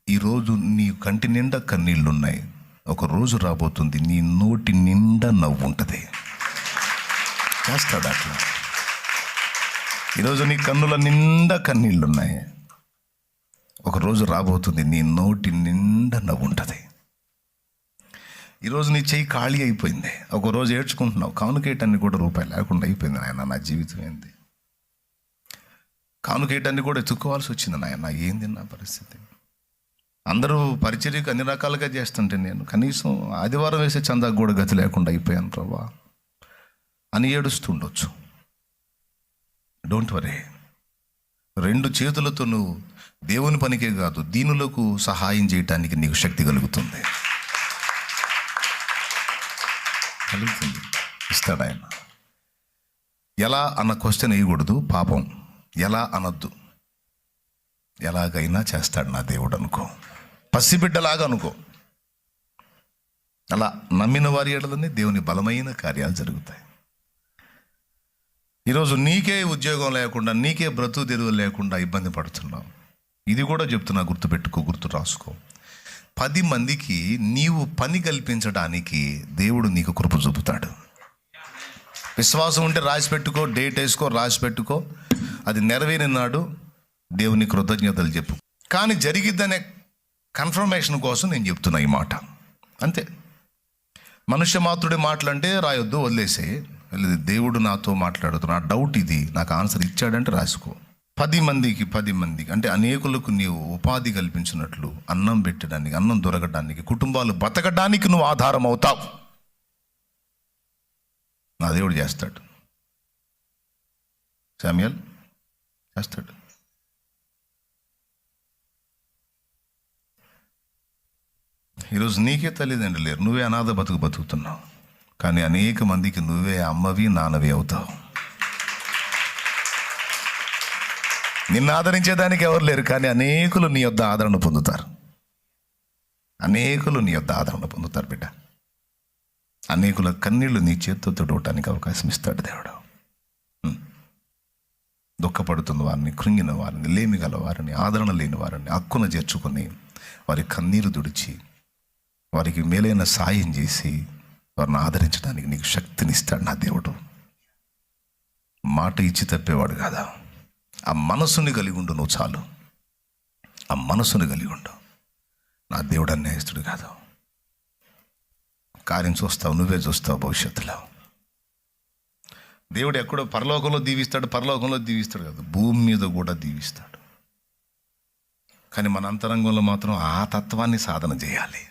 ఈరోజు నీ కంటి నిండా కన్నీళ్ళున్నాయి. ఒక రోజు రాబోతుంది నీ నోటి నిండా నవ్వు ఉంటుంది. చేస్తాడు అట్లా. ఈరోజు నీ కన్నుల నిండా కన్నీళ్ళున్నాయి. ఒక రోజు రాబోతుంది నీ నోటి నిండా నవ్వు ఉంటుంది. ఈరోజు నీ చెయ్యి ఖాళీ అయిపోయింది. ఒక రోజు ఏడ్చుకుంటున్నావు, కానుకేయటానికి కూడా రూపాయి లేకుండా అయిపోయింది నాయన, నా జీవితం ఏంది, కానుకేయటాన్ని కూడా ఎత్తుక్కోవాల్సి వచ్చింది నాయన, ఏంది నా పరిస్థితి. అందరూ పరిచర్యకు అన్ని రకాలుగా చేస్తుంటే నేను కనీసం ఆదివారం వేసే చందాకు కూడా గతి లేకుండా అయిపోయాను ప్రభా అని ఏడుస్తుండొచ్చు. Don't worry. రెండు చేతులతో నువ్వు దేవుని పనికే కాదు దీనులకు సహాయం చేయటానికి నీకు శక్తి కలుగుతుంది. ఇస్తాడు ఆయన. ఎలా అన్న క్వశ్చన్ వేయకూడదు. పాపం ఎలా అనొద్దు. ఎలాగైనా చేస్తాడు నా దేవుడు అనుకో, పసిబిడ్డలాగా అనుకో. అలా నమ్మిన వారి ఎడలని దేవుని బలమైన కార్యాలు జరుగుతాయి. ఈరోజు నీకే ఉద్యోగం లేకుండా, నీకే బ్రతుకు తెరువు లేకుండా ఇబ్బంది పడుతున్నావు. ఇది కూడా చెప్తున్నా, గుర్తుపెట్టుకో, గుర్తు రాసుకో. 10 మందికి నీవు పని కల్పించడానికి దేవుడు నీకు కృప చూపుతాడు. విశ్వాసం ఉంటే రాసి పెట్టుకో, డేట్ వేసుకో, రాసి పెట్టుకో. అది నెరవేరిన నాడు దేవుని కృతజ్ఞతలు చెప్పు. కానీ జరిగిద్దనే కన్ఫర్మేషన్ కోసం నేను చెప్తున్నా ఈ మాట, అంతే. మనుష్య మాత్రుడి మాటలంటే రాయొద్దు, వదిలేసే. దేవుడు నాతో మాట్లాడుతున్నా, డౌట్ ఇది, నాకు ఆన్సర్ ఇచ్చాడంటే రాసుకో. 10 మందికి అంటే అనేకులకు నీవు ఉపాధి కల్పించినట్లు, అన్నం పెట్టడానికి, అన్నం దొరకడానికి, కుటుంబాలు బతకడానికి నువ్వు ఆధారం అవుతావు. నా దేవుడు చేస్తాడు. శామ్యూయల్ చేస్తాడు. ఈరోజు నీకే తల్లిదండ్రులు లేరు, నువ్వే అనాథ బతుకుతున్నావు. కానీ అనేక మందికి నువ్వే అమ్మవి నాన్నవి అవుతావు. నిన్ను ఆదరించేదానికి ఎవరు లేరు, కానీ అనేకులు నీ యొద్ద ఆదరణ పొందుతారు. అనేకులు నీ యొద్ద ఆదరణ పొందుతారు బిడ్డ. అనేకుల కన్నీళ్లు నీ చేతితో తుడవటానికి అవకాశం ఇస్తాడు దేవుడు. దుఃఖపడుతున్న వారిని, కృంగిన వారిని, లేమి గల వారిని, ఆదరణ లేని వారిని హక్కున చేర్చుకొని వారి కన్నీరు తుడిచి వారికి మేలైన సాయం చేసి వారిని ఆదరించడానికి నీకు శక్తినిస్తాడు నా దేవుడు. మాట ఇచ్చి తప్పేవాడు కాదా. ఆ మనసుని కలిగి ఉండు నువ్వు, చాలు. ఆ మనసుని కలిగి ఉండు. నా దేవుడు అన్యాయస్తుడు కాదు. కార్యం చూస్తావు, నువ్వే చూస్తావు భవిష్యత్తులో. దేవుడు ఎక్కడో పరలోకంలో దీవిస్తాడు కాదు, భూమి మీద కూడా దీవిస్తాడు. కానీ మన అంతరంగంలో మాత్రం ఆ తత్వాన్ని సాధన చేయాలి.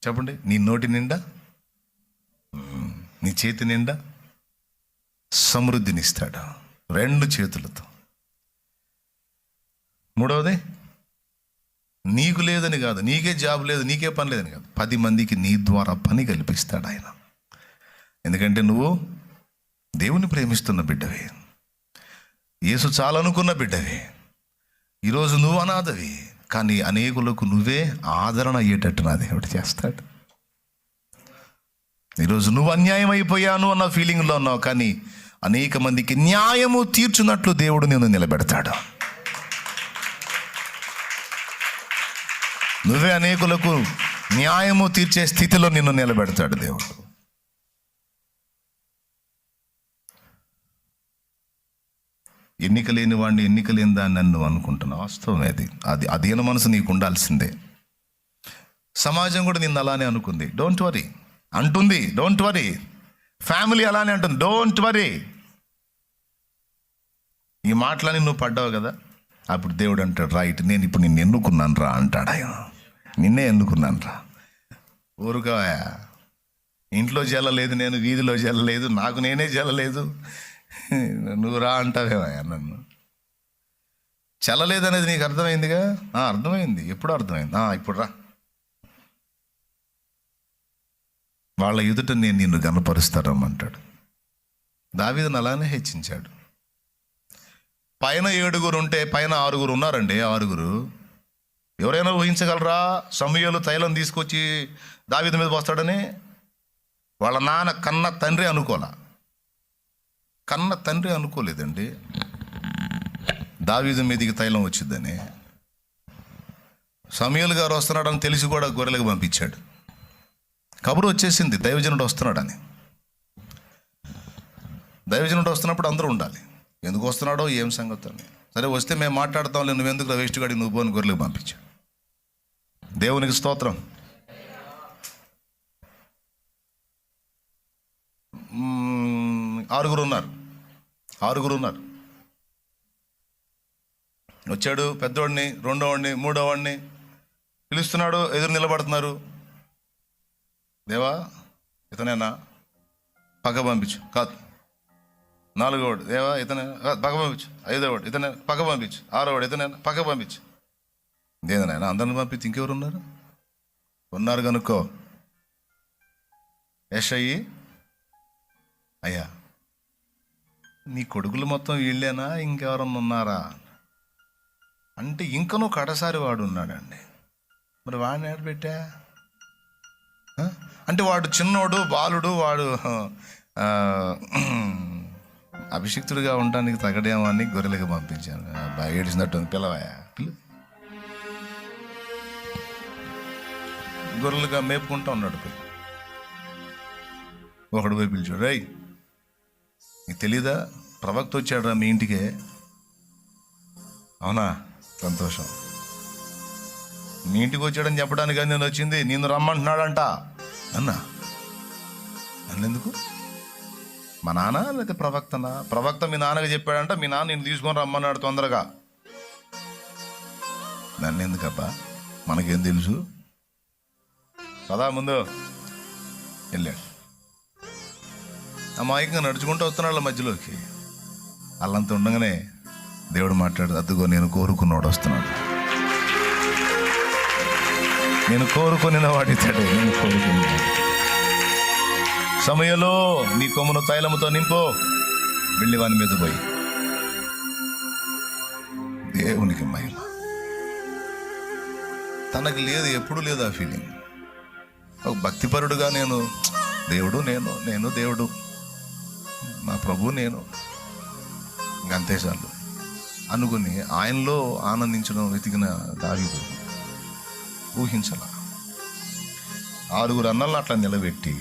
చెప్పండి, నీ నోటి నిండా, నీ చేతి నిండా సమృద్ధినిస్తాడు, 2 చేతులతో. 3వది, నీకు లేదని కాదు, నీకే జాబ్ లేదు, నీకే పని లేదని కాదు, 10 మందికి నీ ద్వారా పని కల్పిస్తాడు ఆయన. ఎందుకంటే నువ్వు దేవుని ప్రేమిస్తున్న బిడ్డవి, యేసు చాలనుకున్న బిడ్డవి. ఈరోజు నువ్వు అనాథవి, కానీ అనేకులకు నువ్వే ఆదరణ అయ్యేటట్టు నా దేవుడు చేస్తాడు. ఈరోజు నువ్వు అన్యాయం అయిపోయాను అన్న ఫీలింగ్లో ఉన్నావు, కానీ అనేక మందికి న్యాయము తీర్చున్నట్లు దేవుడు నిన్ను నిలబెడతాడు. నువ్వే అనేకులకు న్యాయము తీర్చే స్థితిలో నిన్ను నిలబెడతాడు దేవుడు. ఎన్నిక లేని వాడిని, ఎన్నిక లేని దాన్ని నువ్వు అనుకుంటున్నావు. వాస్తవమే అది అదేన మనసు నీకు ఉండాల్సిందే. సమాజం కూడా నిన్ను అలానే అనుకుంది. డోంట్ వరీ అంటుంది, డోంట్ వరీ. ఫ్యామిలీ అలానే అంటుంది, డోంట్ వరీ. ఈ మాటలని నువ్వు పడ్డావు కదా, అప్పుడు దేవుడు అంటాడు, రైట్, నేను ఇప్పుడు నిన్ను ఎన్నుకున్నాను రా అంటాడు ఆయన. నిన్నే ఎన్నుకున్నాను రా. ఊరుగా ఇంట్లో జల్లలేదు, నేను వీధిలో జల్లలేదు, నాకు నేనే జల్లలేదు, నువ్వు రా అంటావేమయ్యా నన్ను. చల్లలేదనేది నీకు అర్థమైందిగా? అర్థమైంది. ఎప్పుడు అర్థమైంది? ఇప్పుడు రా. వాళ్ళ ఎదుట నేను నిన్ను గనపరుస్తారమ్మంటాడు. దావీదును అలానే హెచ్చించాడు. పైన 7 ఉంటే పైన 6 ఉన్నారండి. 6 ఎవరైనా ఊహించగలరా సమూయేలు తైలం తీసుకొచ్చి దావీదు మీద పోస్తాడని? వాళ్ళ నాన్న కన్న తండ్రి అనుకోలేదండి దావీదు మీదకి తైలం వచ్చిందని. సమూయేలు గారు వస్తున్నాడని తెలిసి కూడా గొర్రెలకు పంపించాడు. కబురు వచ్చేసింది దైవజనుడు వస్తున్నాడని. దైవజనుడు వస్తున్నప్పుడు అందరూ ఉండాలి. ఎందుకు వస్తున్నాడో ఏం సంగతి అని. సరే వస్తే మేము మాట్లాడతాంలే, నువ్వెందుకు వేస్ట్ గాడి నువ్వు పోని గొర్రెలకు పంపించాడు. దేవునికి స్తోత్రం. ఆరుగురు ఉన్నారు. వచ్చాడు, పెద్దవాడిని, రెండోవాడిని, మూడోవాడిని పిలుస్తున్నాడు. ఎదురు నిలబడుతున్నారు. దేవా ఇతనేనా, పక్క పంపించు. కాదు. నాలుగోవాడు, దేవా ఇతనే, పక్క పంపించు. ఐదోవాడు, ఇతనే, పక్క పంపించు. ఆరోవాడు, ఇతనే, పక్క పంపించు. దేదనైనా అందరిని పంపించి ఇంకెవరు ఉన్నారు కనుక్కో. యెషయి, అయ్యా నీ కొడుకులు మొత్తం వీళ్ళేనా, ఇంకెవరన్నా ఉన్నారా అంటే ఇంకనూ కడసారి వాడు ఉన్నాడండి. మరి వాడిని ఏడబెట్టా అంటే వాడు చిన్నోడు, బాలుడు, వాడు అభిషిక్తుడిగా ఉండడానికి తగడేమో అని గొర్రెలకు పంపించాను. బాగా ఏడిచినట్టు పిల్లవాయా, గొర్రెలుగా మేపుకుంటా ఉన్నాడు. పోయి ఒకడు పోయి పిలిచాడు, రేయ్ నీకు తెలీదా ప్రవక్త వచ్చాడు మీ ఇంటికే? అవునా, సంతోషం. మీ ఇంటికి వచ్చాడని చెప్పడానికి నేను వచ్చింది, నిన్ను రమ్మంటున్నాడంట అన్నా. నన్నెందుకు? మా నాన్న లేకపోతే ప్రవక్తనా? ప్రవక్త మీ నాన్నకి చెప్పాడంట, మీ నాన్న నేను తీసుకొని రమ్మన్నాడు తొందరగా. నన్నెందుకబ్బా, మనకేం తెలుసు కదా. ముందు వెళ్ళాడు. అమాయకంగా నడుచుకుంటూ వస్తున్నాడు మధ్యలోకి. అల్లంత ఉండగానే దేవుడు మాట్లాడు, అద్దుగో నేను కోరుకున్నవాడు వస్తున్నాడు. నేను కోరుకుని వాడితాడు. నేను కోరుకున్నాడు. సమయంలో నీ కొమ్మును తైలముతో నింపో, వెళ్ళి వాని మీద పోయి. దేవునికి మహిమ. తనకి లేదు, ఎప్పుడు లేదు ఆ ఫీలింగ్. ఒక భక్తిపరుడుగా నేను దేవుడు, నేను దేవుడు, నా ప్రభు నేను, ఇంకంతే చాలు అనుకుని ఆయనలో ఆనందించడం వెతికిన దావీదు ఊహించాల. 6 అన్నలను అట్లా నిలబెట్టి,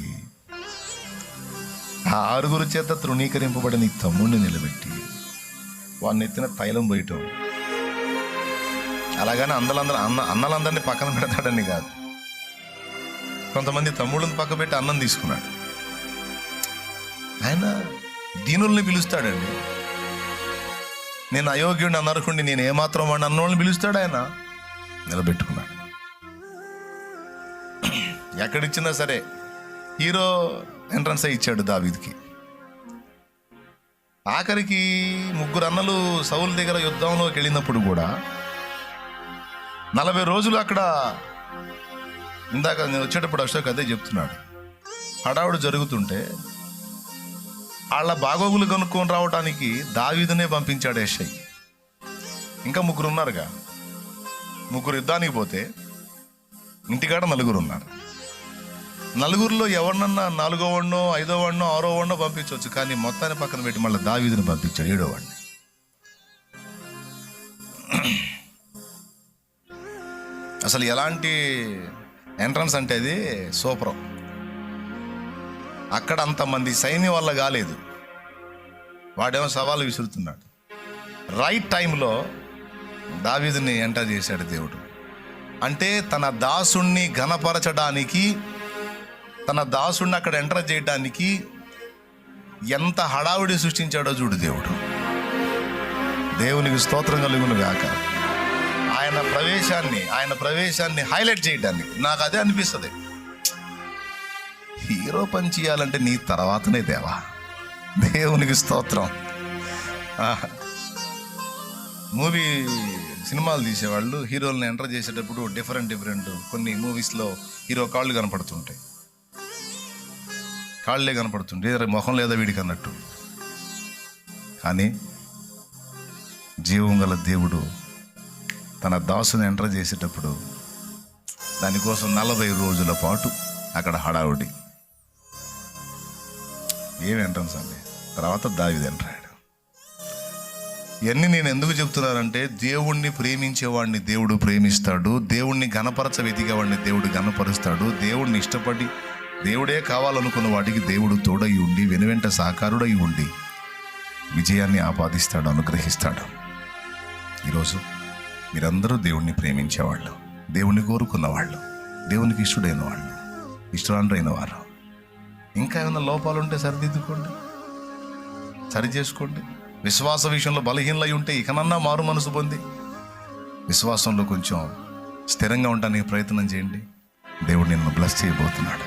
ఆ 6 చేత తృణీకరింపబడిన నీ తమ్ముడిని నిలబెట్టి వాడిని ఎత్తిన తైలం పోయటం. అలాగని అన్నలందరినీ పక్కన పెడతాడని కాదు. కొంతమంది తమ్ముళ్ళని పక్క పెట్టి అన్నం తీసుకున్నాడు. ఆయన దీనుల్ని పిలుస్తాడండి. నేను అయోగ్యుడిని అనర్హుడిని, నేను ఏమాత్రం వాడిని అన్నోళ్ళని పిలుస్తాడు. ఆయన నిలబెట్టుకున్నాడు. ఎక్కడిచ్చినా సరే హీరో ఎంట్రన్స్ ఇచ్చాడు దావీదుకి. ఆఖరికి 3 అన్నలు సౌలు దగ్గర యుద్ధంలోకి వెళ్ళినప్పుడు కూడా 40 రోజులు అక్కడ, ఇందాక నేను వచ్చేటప్పుడు అశోక్ అదే చెప్తున్నాడు, హడావుడు జరుగుతుంటే వాళ్ళ బాగోగులు కనుక్కొని రావడానికి దావీదునే పంపించాడు యెషయి. ఇంకా 3 ఉన్నారుగా. 3 యుద్ధానికి పోతే ఇంటికాడ 4 ఉన్నారు. 4లో ఎవరినన్నా 4వ వాడినో 5వ వాడినో 6వ వాడినో పంపించవచ్చు. కానీ మొత్తాన్ని పక్కన పెట్టి మళ్ళీ దావీదుని పంపించాడు, 7వ వాడిని. అసలు ఎలాంటి ఎంట్రన్స్ అంటే అది సూపర్. అక్కడ అంతమంది సైన్యం వల్ల కాలేదు. వాడేమో సవాలు విసురుతున్నాడు. రైట్ టైంలో దావీదుని ఎంటర్ చేశాడు దేవుడు. అంటే తన దాసుణ్ణి ఘనపరచడానికి, తన దాసుణ్ణి అక్కడ ఎంటర్ చేయడానికి ఎంత హడావుడి సృష్టించాడో చూడు దేవుడు. దేవునికి స్తోత్రం కలుగును గాక. ఆయన ప్రవేశాన్ని హైలైట్ చేయడానికి నాకు అదే అనిపిస్తుంది. హీరో పని చేయాలంటే నీ తర్వాతనే దేవా. దేవునికి స్తోత్రం. మూవీ సినిమాలు తీసేవాళ్ళు హీరోలను ఎంటర్ చేసేటప్పుడు డిఫరెంట్ కొన్ని మూవీస్లో హీరో కాళ్ళు కనపడుతుంటాయి, కాళ్ళే కనపడుతుంటాయి, మొహం లేదా వీడికి అన్నట్టు. కానీ జీవం గల దేవుడు తన దాసుని ఎంటర్ చేసేటప్పుడు దానికోసం 40 రోజుల పాటు అక్కడ హడావుడి. ఏం ఎంట్రన్స్ అండి. తర్వాత దావీదు ఎంటర్ అయ్యాడు. ఇవన్నీ నేను ఎందుకు చెప్తున్నానంటే, దేవుణ్ణి ప్రేమించేవాడిని దేవుడు ప్రేమిస్తాడు, దేవుణ్ణి ఘనపరచ వెతికేవాడిని దేవుడు ఘనపరుస్తాడు, దేవుణ్ణి ఇష్టపడి దేవుడే కావాలనుకున్న వాటికి దేవుడు తోడై ఉండి వెనువెంట సాకారుడై ఉండి విజయాన్ని ఆపాదిస్తాడు, అనుగ్రహిస్తాడు. ఈరోజు మీరందరూ దేవుణ్ణి ప్రేమించేవాళ్ళు, దేవుణ్ణి కోరుకున్నవాళ్ళు, దేవునికి ఇష్టడైన వాళ్ళు, ఇష్టరాండ్రైన వారు. ఇంకా ఏమైనా లోపాలు ఉంటే సరిదిద్దుకోండి, సరి చేసుకోండి. విశ్వాస విషయంలో బలహీనలై ఉంటే ఇకనన్నా మారు మనసు పొంది విశ్వాసంలో కొంచెం స్థిరంగా ఉండడానికి ప్రయత్నం చేయండి. దేవుడు నిన్ను బ్లెస్ చేయబోతున్నాడు.